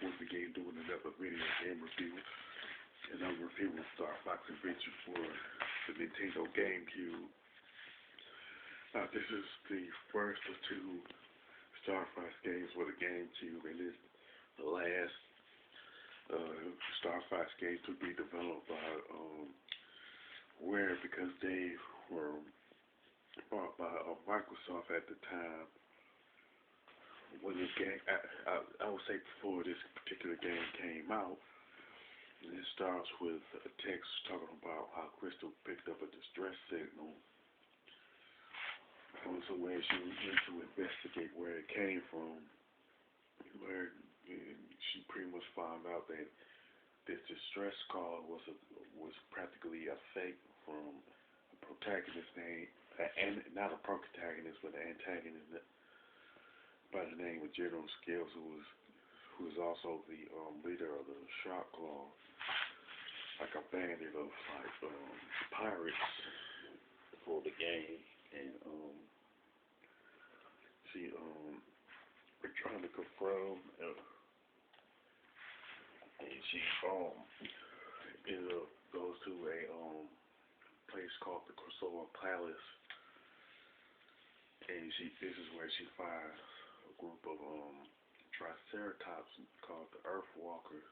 once again doing another video game review. And I'm reviewing StarFox Adventure for the Nintendo GameCube. Now this is the first of two StarFox games for the GameCube, and it's the last StarFox game to be developed by Rare, because they were bought by Microsoft at the time. When this game, I would say before this particular game came out, and it starts with a text talking about how Crystal picked up a distress signal. So when she went to investigate where it came from, she pretty much found out that this distress call was practically a fake from a protagonist named, and not a protagonist, but an antagonist by the name of General Scales, who is also the leader of the Shark Claw, like a bandit of pirates for the game. And she we're trying to confirm, and she goes to a place called the Crystal Palace, and this is where she finds a group of Triceratops called the Earthwalkers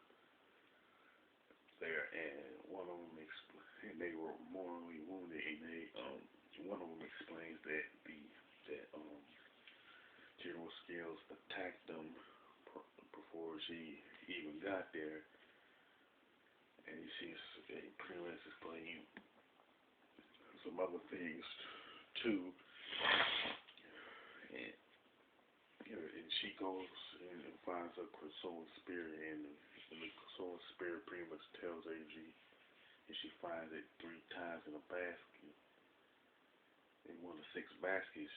there, and one of them and they were mortally wounded, and one of them explains that General Scales attacked them before she even got there, and she's pretty much explaining some other things too. And she goes and finds a Crystal Spirit, and the Crystal Spirit pretty much tells her if she finds it 3 times in a basket, in one of 6 baskets,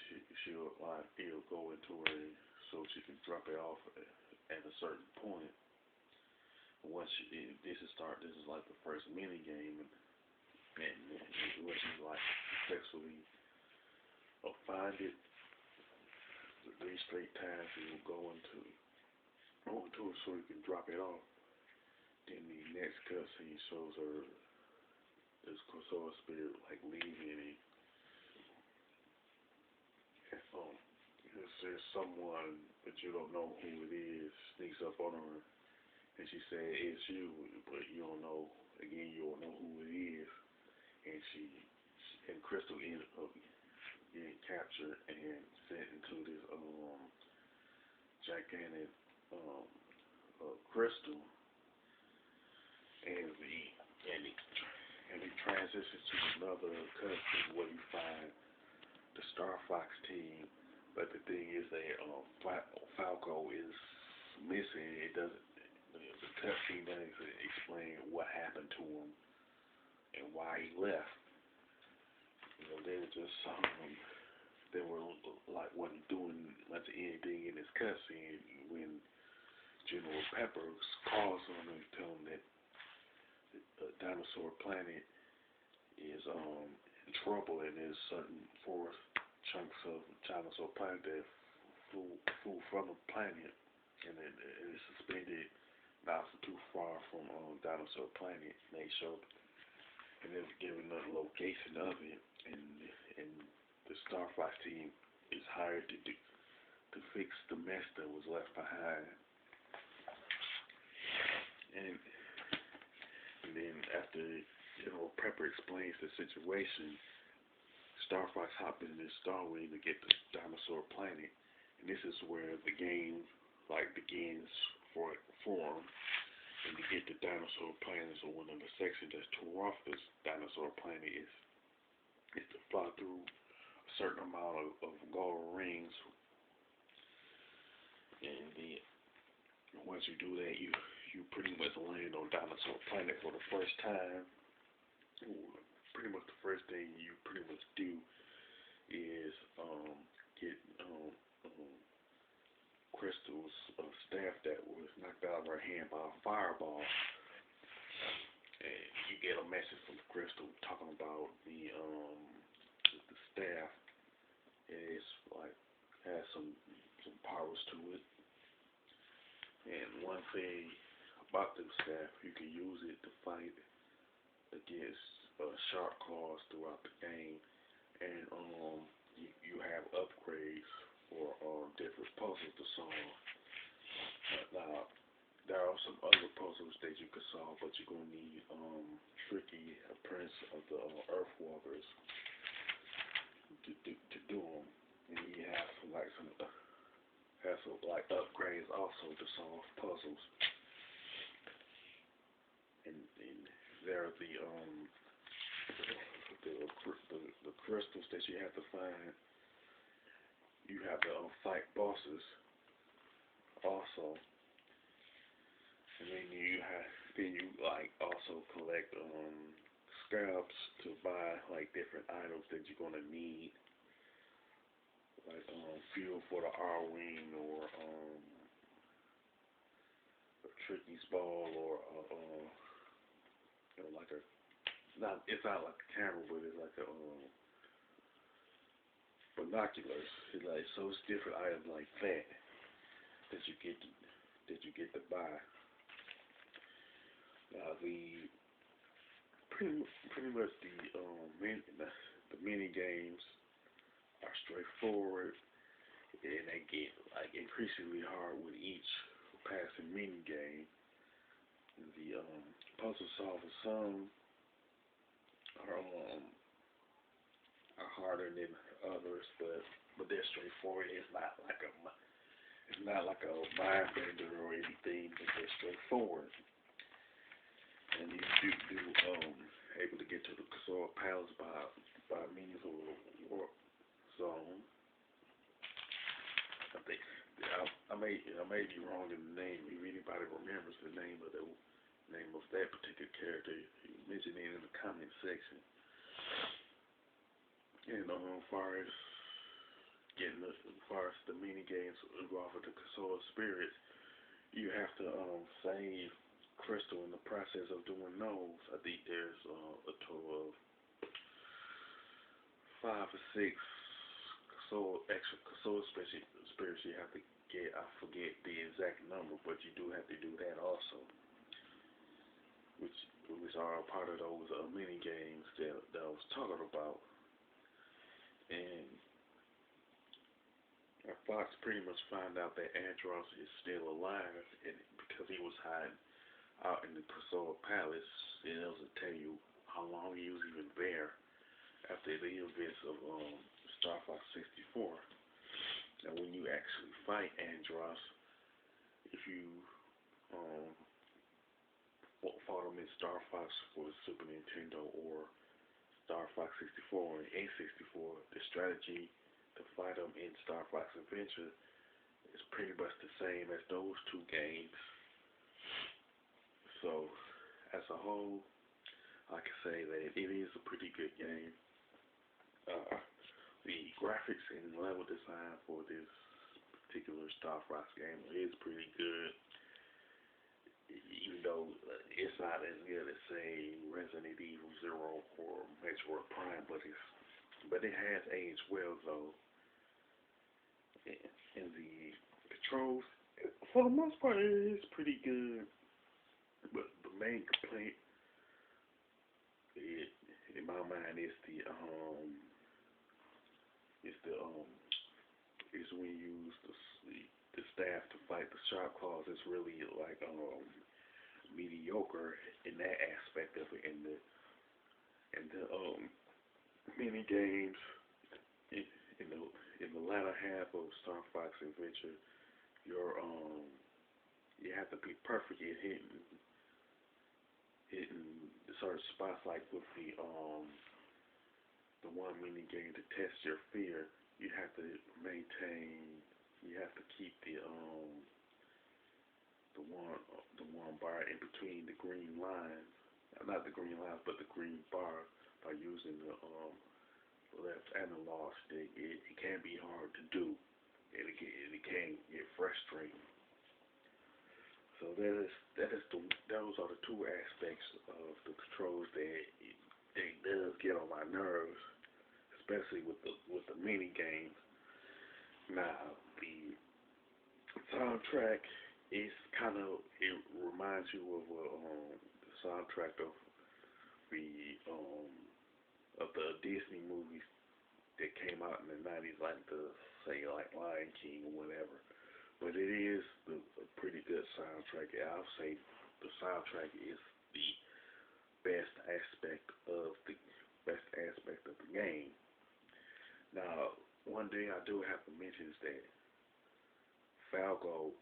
it'll go into her, so she can drop it off at a certain point. Once this is like the first mini game, and once she successfully find it 3 straight times, it will go into it so you can drop it off. Then the next cutscene shows her this Crystal Spirit leaving it. There's someone that you don't know who it is sneaks up on her, and she said it's you, but you don't know. Again, you don't know who it is, and Crystal ended up getting captured and sent into this gigantic crystal, and it transitions to another cutscene where you find the StarFox team. But the thing is that Falco is missing. The cutscene doesn't explain what happened to him and why he left. They were just wasn't doing much of anything in this cutscene when General Peppers calls on him and tells him that the dinosaur planet is in trouble, and there's certain forest chunks of dinosaur planet that flew from the planet, and it is suspended not too far from dinosaur planet. And they showed, and they're giving the location of it, and the StarFox team is hired to fix the mess that was left behind. And then after General Pepper explains the situation, StarFox hops in this Starwing to get the dinosaur planet, and this is where the game begins for them. And to get the dinosaur planet, so one of the sections that's tore off this dinosaur planet is to fly through a certain amount of gold rings, and once you do that, you pretty much land on dinosaur planet for the first time. Pretty much the first thing you pretty much do is get Crystal's staff that was knocked out of her hand by a fireball, and you get a message from Crystal talking about the staff. It's has some powers to it, And one thing about this staff, you can use it to fight against shark claws throughout the game, and you have upgrades for different puzzles to solve. Now, there are some other puzzles that you can solve, but you're gonna need Tricky, a prince of the Earthwalkers, to do them, and he has some like upgrades also to solve puzzles, and there are the crystals that you have to find. You have to fight bosses also, and then you like also collect scraps to buy like different items that you're gonna need, like fuel for the R-wing, or a Tricky's ball, or like a, it's not like a camera, but it's like a binoculars. It's like, so it's different items like that that you get to buy. The pretty much the mini games are straightforward, and they get like increasingly hard with each passing mini game. The puzzle solvers, some are harder than others, but they're straightforward. It's not like a mind bender or anything, but they're straightforward. And you able to get to the Casor Palace by means of a warp zone. I think I may be wrong in the name. If anybody remembers the name of that particular character, you mention it in the comment section. And as far as the mini games involving the Casor spirits, you have to save crystal in the process of doing those. I think there's a total of 5 or 6 extra Casor spirits you have to get. I forget the exact number, but you do have to do that also, which are a part of those mini games that I was talking about. And Fox pretty much found out that Andros is still alive, and because he was hiding out in the Casor Palace, it doesn't tell you how long he was even there after the events of StarFox 64. And when you actually fight Andros, if you fought him in StarFox for the Super Nintendo or StarFox 64 and A64, the strategy to fight him in StarFox Adventure is pretty much the same as those two games. So, as a whole, I can say that it is a pretty good game. The graphics and level design for this particular StarFox game is pretty good, even though it's not as good as, say, Resident Evil 0 or Metroid Prime, but it has aged well though. And the controls, for the most part, it is pretty good. But the main complaint, in my mind, is when you use the staff to fight the shark claws. It's really like mediocre in that aspect of it. And the mini games in the latter half of StarFox Adventure, you have to be perfect at hitting certain spots, like with the one mini game to test your fear. You have to keep the one bar in between the green lines, not the green lines, but the green bar, by using the left analog stick. It can be hard to do, and it can get frustrating. So those are the two aspects of the controls that it does get on my nerves, especially with the mini games. Now, the soundtrack it's kind of, it reminds you of the soundtrack the um of the Disney movies that came out in the '90s, like the say like Lion King or whatever. But it is a pretty good soundtrack. I'll say the soundtrack is the best aspect of the game. Now, one thing I do have to mention is that Falco,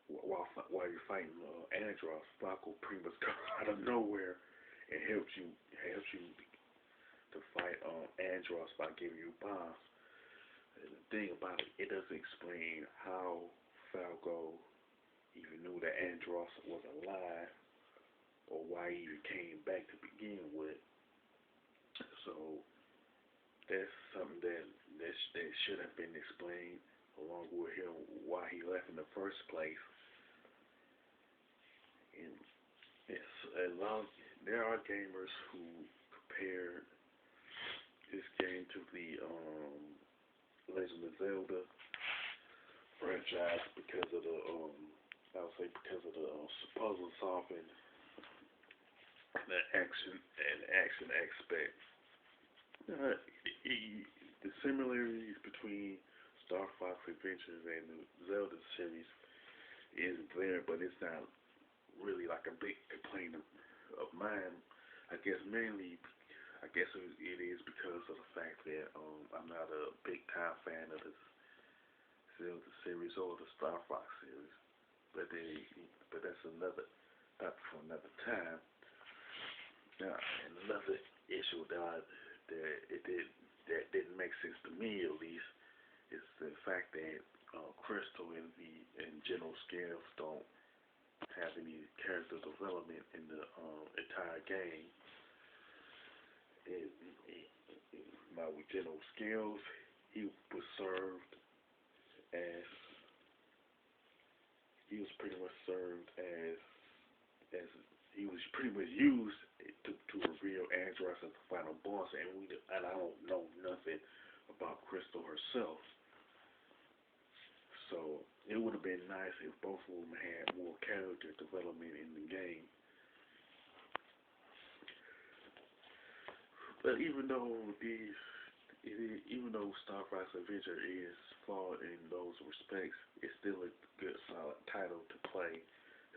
while you're fighting Andros, Falco pretty much comes out of nowhere and helps you to fight Andros by giving you bombs. And the thing about it, it doesn't explain how Falco even knew that Andros was alive or why he even came back to begin with. So that's something that should have been explained along with him why he left in the first place. And it's a lot. There are gamers who compared this game to the Legend of Zelda franchise because of the I would say because of the puzzle solving the action aspect. The similarities between Star Fox Adventures and the Zelda series is there, but it's not really like a big complaint of mine. I guess mainly, it is because of the fact that I'm not a big time fan of the Zelda series or the Star Fox series. But that's another topic for another time. Now, and another issue that didn't make sense to me at least is the fact that Crystal and General Scales don't have any character development in the entire game. Now with General Scales, he was served as he was pretty much served as he was pretty much used to reveal Andros as the final boss, and I don't know nothing about Crystal herself. So it would have been nice if both of them had more character development in the game. But even though Star Fox Adventure is flawed in those respects, it's still a good solid title to play,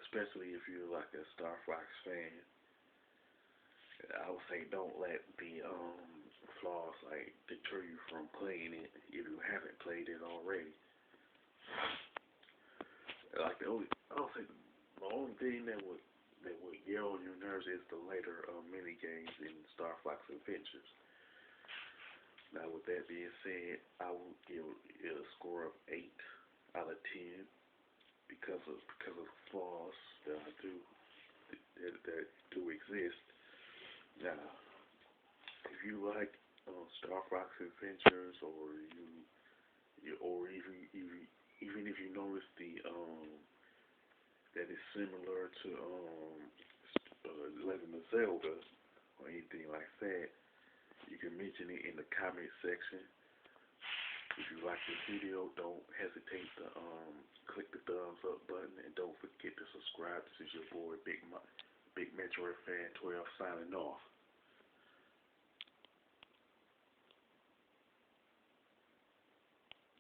especially if you're like a Star Fox fan. I would say don't let the flaws like deter you from playing it if you haven't played it already. Like I would say the only thing that would get on your nerves is the later mini games in Star Fox Adventures. Now, with that being said, I will give it a score of 8 out of 10 because of flaws that that do exist. Now, if you like Star Fox Adventures, or even if you notice that it's similar to Legend of Zelda or anything like that, you can mention it in the comment section. If you like this video, don't hesitate to click the thumbs up button, and don't forget to subscribe. This is your boy Big Metroid Fan 12 signing off.